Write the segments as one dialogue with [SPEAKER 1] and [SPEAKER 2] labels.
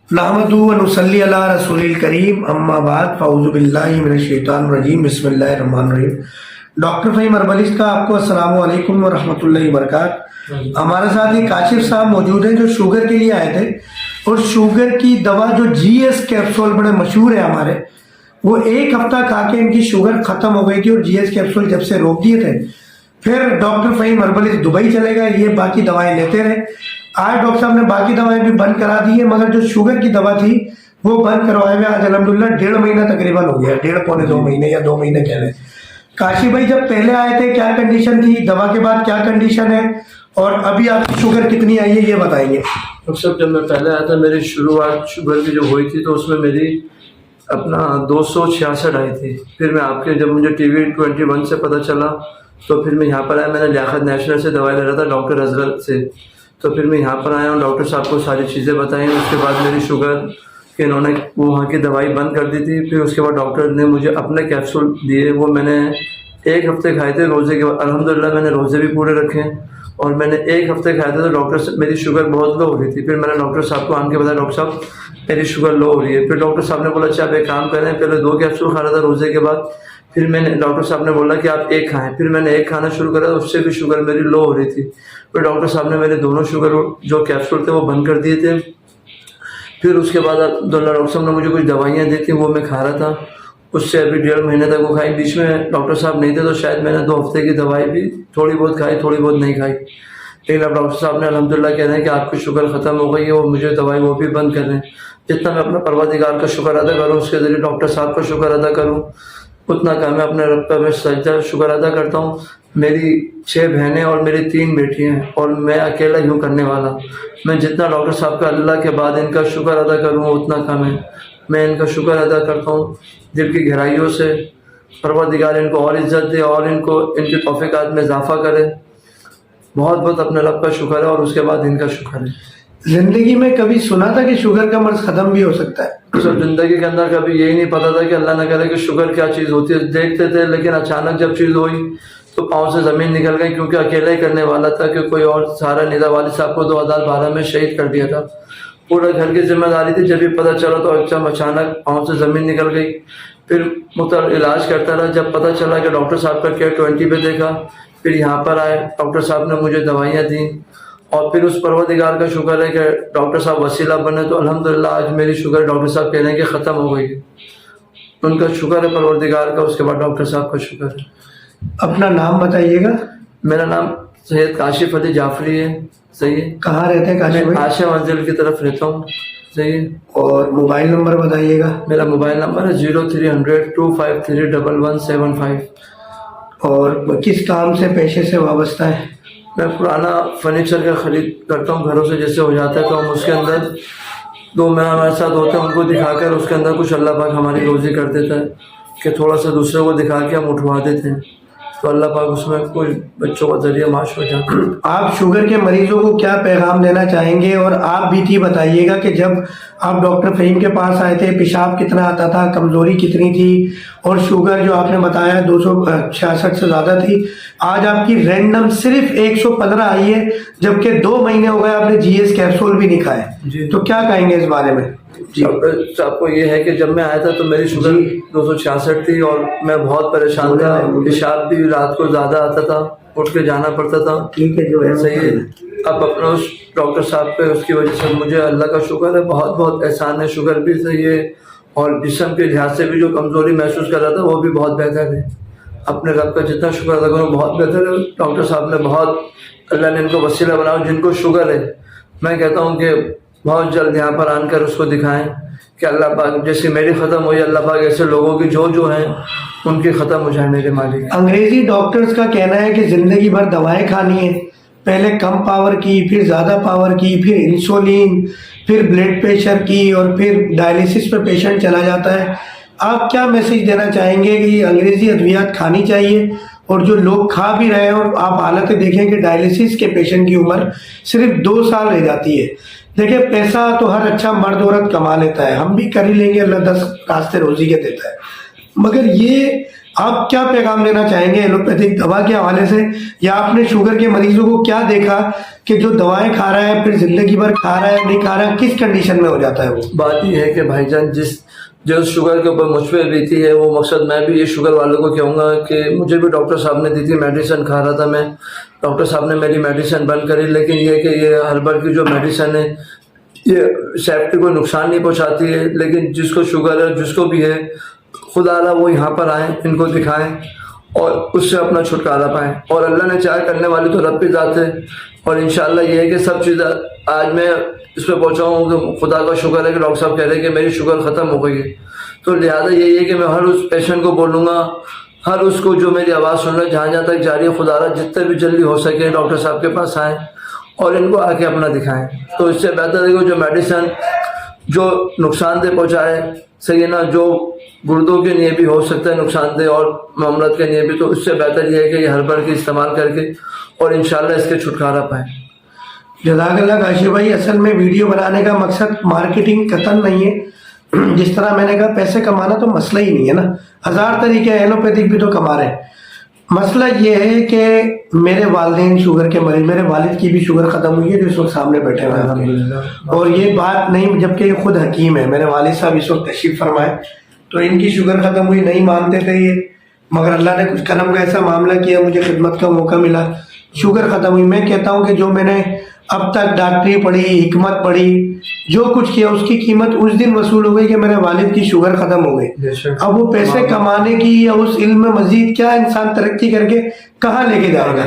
[SPEAKER 1] नहमदु व नुसल्ली अला रसूलिल करीम अम्मा बाद फ़अऊज़ु बिल्लाहि मिनश शैतानिर रजीम बिस्मिल्लाहिर रहमानिर रहीम। डॉक्टर फ़हीम अरवली का आपको अस्सलामु अलैकुम व रहमतुल्लाहि व बरकातहू। हमारे साथ ये काशिफ साहब मौजूद हैं जो शुगर के लिए आए थे, और शुगर की दवा जो GS कैप्सूल बड़े मशहूर है हमारे, वो एक हफ्ता खा के इनकी शुगर ख़त्म हो गई थी और GS कैप्सूल जब से रोक दिए थे, फिर डॉक्टर फ़हीम अरवली दुबई चले गए, ये बाकी दवाएं लेते रहे। आज डॉक्टर साहब ने बाकी दवाएं भी बंद करा दी है, मगर जो शुगर की दवा थी वो बंद करवाए हुए आज अल्हम्दुलिल्लाह 1.5 महीना तकरीबन हो गया, 1.5 पौने 2 महीने या 2 महीने कह लें। काशिफ भाई, जब पहले आए थे क्या कंडीशन थी, दवा के बाद क्या कंडीशन है, और अभी आपकी शुगर कितनी आई है ये बताएंगे।
[SPEAKER 2] डॉक्टर साहब, जब मैं पहले आया था मेरी शुरुआत शुगर की जो हुई थी तो उसमें मेरी अपना 266 आई थी। फिर मैं आपके जब मुझे TV 21 से पता चला तो फिर मैं यहाँ पर आया। मैंने लियाकत नेशनल से दवाई ले रहा था डॉक्टर असगर से, तो फिर मैं यहाँ पर आया हूँ। डॉक्टर साहब को सारी चीज़ें बताई, उसके बाद मेरी शुगर के इन्होंने वो वहाँ की दवाई बंद कर दी थी। फिर उसके बाद डॉक्टर ने मुझे अपने कैप्सूल दिए, वो मैंने 1 हफ्ते खाए थे रोज़े के बाद। अल्हम्दुलिल्लाह मैंने रोज़े भी पूरे रखे, और मैंने 1 हफ्ते खाए थे तो डॉक्टर से मेरी शुगर बहुत लो हो रही थी। फिर मैंने डॉक्टर साहब को आन के बताया, डॉक्टर साहब मेरी शुगर लो हो रही है। फिर डॉक्टर साहब ने बोला अच्छा आप एक काम करें, पहले 2 कैप्सूल खा रहा था रोज़े के बाद, फिर मैंने डॉक्टर साहब ने बोला कि आप 1 खाएं। फिर मैंने 1 खाना शुरू करा, उससे भी शुगर मेरी लो हो रही थी। फिर डॉक्टर साहब ने मेरे दोनों शुगर जो कैप्सूल थे वो बंद कर दिए थे। फिर उसके बाद डॉक्टर साहब ने मुझे कुछ दवाइयाँ दी थी, वो मैं खा रहा था, उससे अभी 1.5 महीने तक वो खाई। बीच में डॉक्टर साहब नहीं थे तो शायद मैंने 2 हफ्ते की दवाई भी थोड़ी बहुत खाई, थोड़ी बहुत नहीं खाई। लेकिन अब डॉक्टर साहब ने अल्हम्दुलिल्लाह कह रहे हैं कि आपकी शुगर ख़त्म हो गई है, और मुझे दवाई वो भी बंद कर रहे हैं। जितना मैं अपना परवरदिगार का शुक्र अदा करूँ, उसके ज़रिए डॉक्टर साहब का शुक्र अदा करूँ, उतना का मैं अपने रब का मैं सजदा शुक्र अदा करता हूँ। मेरी 6 बहनें और मेरी 3 बेटियाँ हैं, और मैं अकेला ही हूँ करने वाला। मैं जितना डॉक्टर साहब का अल्लाह के बाद इनका शुक्र अदा करूँ उतना कम है। मैं इनका शुक्र अदा करता हूँ दिल की गहराइयों से। परवरदिगार इनको और इज़्ज़त दे और इनको इनकी तौफ़ीक़ात में इजाफ़ा करे। बहुत बहुत अपने रब का शुक्र है, और उसके बाद इनका शुक्र है।
[SPEAKER 1] जिंदगी में कभी सुना था कि शुगर का मर्ज खत्म भी हो सकता है?
[SPEAKER 2] तो सब ज़िंदगी के अंदर कभी यही नहीं पता था कि अल्लाह न करे कि शुगर क्या चीज़ होती है। देखते थे, लेकिन अचानक जब चीज़ हुई तो पाँव से ज़मीन निकल गई, क्योंकि अकेला ही करने वाला था कि कोई और सहारा नहीं था। वालिद साहब को 2012 में शहीद कर दिया था, पूरा घर की जिम्मेदारी थी। जब भी पता चला तो एकदम अचानक पाँव से ज़मीन निकल गई। फिर मुतल इलाज करता रहा, जब पता चला कि डॉक्टर साहब का केयर 20 पे देखा, फिर यहाँ पर आए, डॉक्टर साहब ने मुझे दवाइयाँ दी, और फिर उस परवरदिगार का शुक्र है कि डॉक्टर साहब वसीला बने तो अल्हम्दुलिल्लाह आज मेरी शुगर डॉक्टर साहब कह रहे हैं कि ख़त्म हो गई है। उनका शुक्र है परवरदिगार का, उसके बाद डॉक्टर साहब का शुक्र है।
[SPEAKER 1] अपना नाम बताइएगा।
[SPEAKER 2] मेरा नाम सैयद काशिफ अली जाफरी है। सही है।
[SPEAKER 1] कहाँ रहते हैं काशिफ
[SPEAKER 2] मैं
[SPEAKER 1] भाई?
[SPEAKER 2] आशिया मंजिल की तरफ रहता हूँ। सही है।
[SPEAKER 1] और मोबाइल नंबर बताइएगा।
[SPEAKER 2] मेरा मोबाइल नंबर है 0300 253 1175।
[SPEAKER 1] और किस काम से, पेशे से वाबस्ता है?
[SPEAKER 2] मैं पुराना फर्नीचर का खरीद करता हूँ घरों से, जैसे हो जाता है तो हम उसके अंदर 2 हमारे साथ होते हैं, उनको दिखाकर उसके अंदर कुछ अल्लाह पाक हमारी रोज़ी कर देता है कि थोड़ा सा दूसरे को दिखा के हम उठवा देते हैं, तो अल्लाह पाक उसमें कोई बच्चों का जरिया माश हो जाता है।
[SPEAKER 1] आप शुगर के मरीजों को क्या पैगाम देना चाहेंगे? और आप भी बताइएगा कि जब आप डॉक्टर फ़हीम के पास आए थे पेशाब कितना आता था, कमज़ोरी कितनी थी, और शुगर जो आपने बताया 266 से ज़्यादा थी, आज आपकी रैंडम सिर्फ 115 आई है, जबकि 2 महीने हो गए आपने GS कैप्सूल भी नहीं खाए। तो क्या कहेंगे इस बारे में?
[SPEAKER 2] जी, आपको ये है कि जब मैं आया था तो मेरी शुगर 266 थी, और मैं बहुत परेशान था। पेशाब भी रात को ज़्यादा आता था, उठ के जाना पड़ता था।
[SPEAKER 1] ठीक है, जो है
[SPEAKER 2] सही है। अब अपना उस डॉक्टर साहब पे उसकी वजह से मुझे अल्लाह का शुक्र है, बहुत बहुत एहसान है। शुगर भी सही है, और जिस्म के लिहाज से भी जो कमज़ोरी महसूस कर रहा था वो भी बहुत बेहतर है। अपने रब का जितना शुक्र अदा करूँ बहुत बेहतर है। डॉक्टर साहब ने बहुत, अल्लाह ने इनको वसीला बनाया। जिनको शुगर है मैं कहता हूँ कि बहुत जल्द यहाँ पर आकर उसको दिखाएं कि अल्लाह पाक जैसे मेरी ख़त्म हुई, अल्लाह पाक ऐसे लोगों की जो हैं उनकी ख़त्म हो जाए मेरे मालिक।
[SPEAKER 1] अंग्रेजी डॉक्टर्स का कहना है कि ज़िंदगी भर दवाएं खानी है, पहले कम पावर की, फिर ज़्यादा पावर की, फिर इंसुलिन, फिर ब्लड प्रेशर की, और फिर डायलिसिस पे पेशेंट चला जाता है। आप क्या मैसेज देना चाहेंगे कि अंग्रेजी अद्वियात खानी चाहिए, और जो लोग खा भी रहे हैं, और आप हालत देखें कि डायलिसिस के पेशेंट की उम्र सिर्फ 2 साल रह जाती है। देखिए, पैसा तो हर अच्छा मर्द औरत कमा लेता है, हम भी कर ही लेंगे, अल्लाह 10 रास्ते रोजी के देता है, मगर ये آپ کیا پیغام دینا چاہیں گے ایلوپیتھک دوا کے حوالے سے, یا آپ نے شوگر کے مریضوں کو کیا دیکھا کہ جو دوائیں کھا رہا ہے پھر زندگی بھر کھا رہا ہے نہیں کھا رہا ہے, کس کنڈیشن میں ہو جاتا ہے وہ؟
[SPEAKER 2] بات یہ ہے کہ بھائی جان جو شوگر کے اوپر مجھ پہ بیتی ہے وہ مقصد میں بھی یہ شوگر والوں کو کہوں گا کہ مجھے بھی ڈاکٹر صاحب نے دی تھی, میڈیسن کھا رہا تھا میں, ڈاکٹر صاحب نے میری میڈیسن بند کری, لیکن یہ کہ یہ ہربل کی جو میڈیسن ہے یہ صحت کو نقصان نہیں پہنچاتی ہے, لیکن جس کو شوگر ہے جس کو بھی ہے خدا اللہ وہ یہاں پر آئیں, ان کو دکھائیں اور اس سے اپنا چھٹکارا پائیں, اور اللہ نے چاہے کرنے والی تو رب کی ذات ہے, اور انشاءاللہ یہ ہے کہ سب چیزیں آج میں اس پہ پہنچا ہوں کہ خدا کا شکر ہے کہ ڈاکٹر صاحب کہہ رہے ہیں کہ میری شوگر ختم ہو گئی ہے. تو لہٰذا یہی ہے کہ میں ہر اس پیشنٹ کو بولوں گا, ہر اس کو جو میری آواز سن رہا ہے جہاں تک جاری ہے, خدا را جتنے بھی جلدی ہو سکے ڈاکٹر صاحب کے پاس آئیں اور ان کو آ کے اپنا دکھائیں. تو اس سے بہتر ہے کہ جو میڈیسن جو نقصان دہ پہنچائے صحیح نا, جو گردوں کے لیے بھی ہو سکتا ہے نقصان دہ اور معاملات کے لیے بھی, تو اس سے بہتر یہ ہے کہ یہ ہربل کی استعمال کر کے اور انشاءاللہ اس کے چھٹکارا پائیں.
[SPEAKER 1] جزاک اللہ کاشف بھائی. اصل میں ویڈیو بنانے کا مقصد مارکیٹنگ قطعاً نہیں ہے, جس طرح میں نے کہا پیسے کمانا تو مسئلہ ہی نہیں ہے نا, ہزار طریقے ایلوپیتھک بھی تو کما رہے ہیں. مسئلہ یہ ہے کہ میرے والدین شوگر کے مریض, میرے والد کی بھی شوگر ختم ہوئی ہے جو اس وقت سامنے بیٹھے ہوئے ہیں, اور یہ بات نہیں جبکہ یہ خود حکیم ہے, میرے والد صاحب اس وقت تشریف فرمائے, تو ان کی شوگر ختم ہوئی, نہیں مانتے تھے یہ, مگر اللہ نے کچھ کرم کا ایسا معاملہ کیا, مجھے خدمت کا موقع ملا, شوگر ختم ہوئی. میں کہتا ہوں کہ جو میں نے اب تک ڈاکٹری پڑھی, حکمت پڑھی, جو کچھ کیا اس کی قیمت اس دن وصول ہو گئی کہ میرے والد کی شوگر ختم ہو گئی. اب وہ پیسے کمانے کی یا اس علم میں مزید کیا انسان ترقی کر کے کہاں لے کے جائے گا؟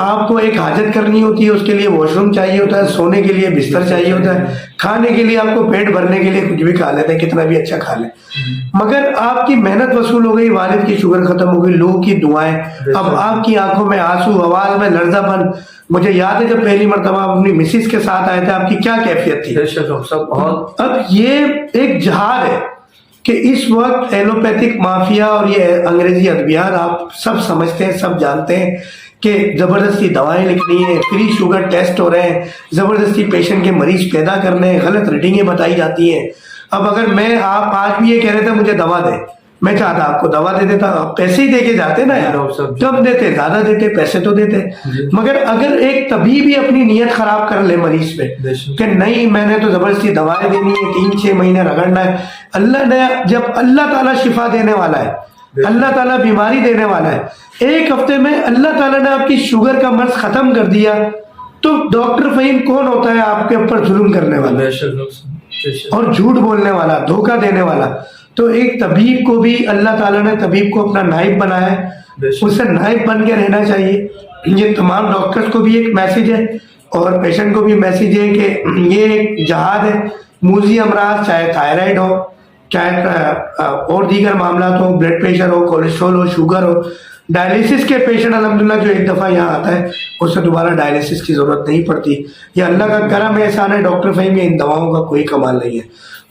[SPEAKER 1] آپ کو ایک حاجت کرنی ہوتی ہے, اس کے لیے واش روم چاہیے ہوتا ہے, سونے کے لیے بستر چاہیے ہوتا ہے, کھانے کے لیے آپ کو پیٹ بھرنے کے لیے کچھ بھی کھا لیتے ہیں, کتنا بھی اچھا کھا لیں, مگر آپ کی محنت وصول ہو گئی, والد کی شوگر ختم ہو گئی, لوگوں کی دعائیں, اب آپ کی آنکھوں میں آنسو, آواز میں لرزہ پن. مجھے یاد ہے جب پہلی مرتبہ آپ اپنی مسز کے ساتھ آئے تھے, آپ کی کیا کیفیت تھی. اب یہ ایک جہاد ہے کہ اس وقت ایلوپیتھک مافیا اور یہ انگریزی ادویات آپ سب سمجھتے ہیں, سب جانتے ہیں کہ زبردستی دوائیں لکھنی ہے, فری شوگر ٹیسٹ ہو رہے ہیں, زبردستی پیشنٹ کے مریض پیدا کرنے ہیں, غلط ریڈنگیں بتائی جاتی ہیں. اب اگر میں آپ آج بھی یہ کہہ رہے تھے مجھے دوا دیں, میں چاہتا آپ کو دوا دے دیتا, پیسے ہی دے کے جاتے نا یار, کم دیتے زیادہ دیتے, پیسے تو دیتے. مگر اگر ایک طبیب بھی اپنی نیت خراب کر لے مریض پہ کہ نہیں میں نے تو زبردستی دوائیں دینی ہے, 3-6 مہینے رگڑنا ہے, اللہ نے جب اللہ تعالیٰ شفا دینے والا ہے, اللہ تعالیٰ بیماری دینے والا ہے, ایک ہفتے میں اللہ تعالیٰ نے آپ کی شوگر کا مرض ختم کر دیا, تو ڈاکٹر فہیم کون ہوتا ہے آپ کے اوپر ظلم کرنے والا اور جھوٹ بولنے والا, دھوکہ دینے والا. تو ایک طبیب کو بھی اللہ تعالیٰ نے طبیب کو اپنا نائب بنایا ہے, اس سے نائب بن کے رہنا چاہیے. یہ تمام ڈاکٹرز کو بھی ایک میسیج ہے اور پیشنٹ کو بھی میسیج ہے کہ یہ ایک جہاد ہے. موذی امراض چاہے تھائرائڈ ہو, چاہے اور دیگر معاملات ہو, بلڈ پریشر ہو, کولیسٹرول ہو, شوگر ہو, ڈائلیسس کے پیشنٹ الحمدللہ جو ایک دفعہ یہاں آتا ہے اس سے دوبارہ ڈائلیسس کی ضرورت نہیں پڑتی. یہ اللہ کا کرم احسان ہے ڈاکٹر فہیم, ان دواؤں کا کوئی کمال نہیں ہے.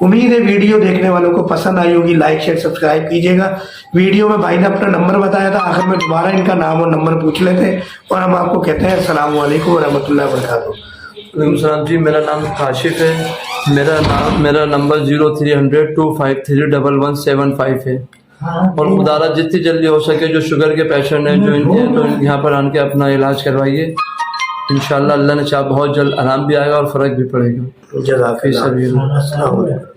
[SPEAKER 1] امید ہے ویڈیو دیکھنے والوں کو پسند آئی ہوگی, لائک شیئر سبسکرائب کیجیے گا. ویڈیو میں بھائی نے اپنا نمبر بتایا تھا, آخر میں دوبارہ ان کا نام اور نمبر پوچھ لیتے ہیں اور ہم آپ کو کہتے ہیں السلام علیکم ورحمۃ اللہ وبرکاتہ.
[SPEAKER 2] وعلیکم السلام جی, میرا نام کاشف ہے, میرا نمبر 0300-253-117 ہے, اور خدا را جتنی جلدی ہو سکے جو شوگر کے پیشنٹ ہیں جو ان کے تو یہاں پر آن کے اپنا علاج کروائیے. انشاءاللہ اللہ نے چاہا بہت جلد آرام بھی آئے گا اور فرق بھی پڑے گا.
[SPEAKER 1] جزاک اللہ. السلام علیکم.